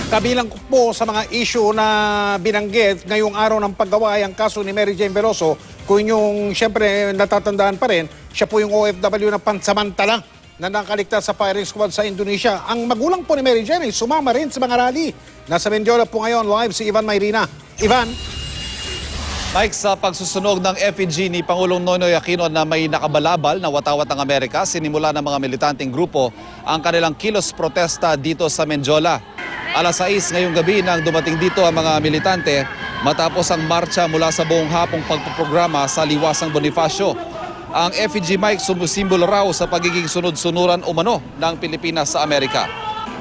Kabilang po sa mga issue na binanggit ngayong araw ng paggawa ay ang kaso ni Mary Jane Veloso. Kung yung siyempre natatandaan pa rin, siya po yung OFW na pansamantala na nakaligtas sa firing squad sa Indonesia. Ang magulang po ni Mary Jane ay sumama rin sa mga rally. Nasa Mendiola po ngayon live si Ivan Mayrina. Ivan? Mike, sa pagsusunog ng effigy ni Pangulong Noynoy Aquino na may nakabalabal na watawat ng Amerika, sinimula ng mga militanteng grupo ang kanilang kilos protesta dito sa Mendiola. Alas 6 ngayong gabi nang dumating dito ang mga militante matapos ang marcha mula sa buong hapong pagpoprograma sa Liwasang Bonifacio. Ang effigy, Mike, sumusimbolo raw sa pagiging sunod-sunuran umano ng Pilipinas sa Amerika.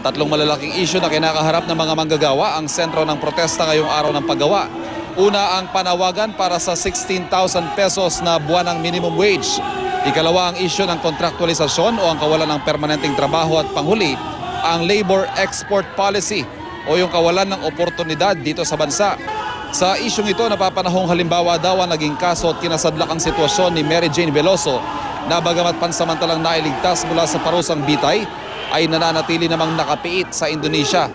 Tatlong malalaking issue na kinakaharap ng mga manggagawa ang sentro ng protesta ngayong araw ng paggawa. Una, ang panawagan para sa 16,000 pesos na buwanang minimum wage. Ikalawa, ang issue ng kontraktualisasyon o ang kawalan ng permanenteng trabaho at panghuli, ang labor export policy o yung kawalan ng oportunidad dito sa bansa. Sa isyong ito, napapanahong halimbawa daw ang naging kaso at kinasadlak ang sitwasyon ni Mary Jane Veloso na bagamat pansamantalang nailigtas mula sa parusang bitay, ay nananatili namang nakapiit sa Indonesia.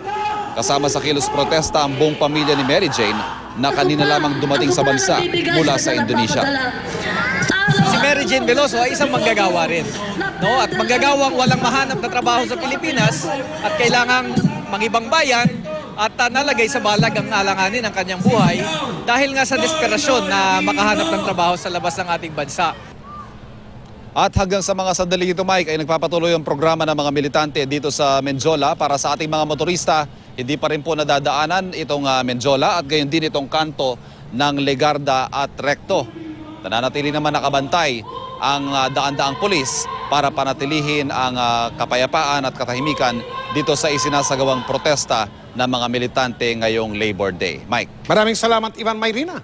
Kasama sa kilos protesta ang buong pamilya ni Mary Jane na kanina lamang dumating sa bansa mula sa Indonesia. Si Mary Jane Veloso ay isang manggagawa rin. No? At manggagawang walang mahanap na trabaho sa Pilipinas at kailangang mangibang bayan at nalagay sa balag ang alanganin ng kanyang buhay dahil nga sa desperasyon na makahanap ng trabaho sa labas ng ating bansa. At hanggang sa mga sandali ito, Mike, ay nagpapatuloy ang programa ng mga militante dito sa Mendiola para sa ating mga motorista. Hindi pa rin po nadadaanan itong Mendiola at gayon din itong kanto ng Legarda at Recto. Nananatili naman nakabantay ang daan-daang pulis para panatilihin ang kapayapaan at katahimikan dito sa isinasagawang protesta ng mga militante ngayong Labor Day. Mike. Maraming salamat, Ivan Mayrina.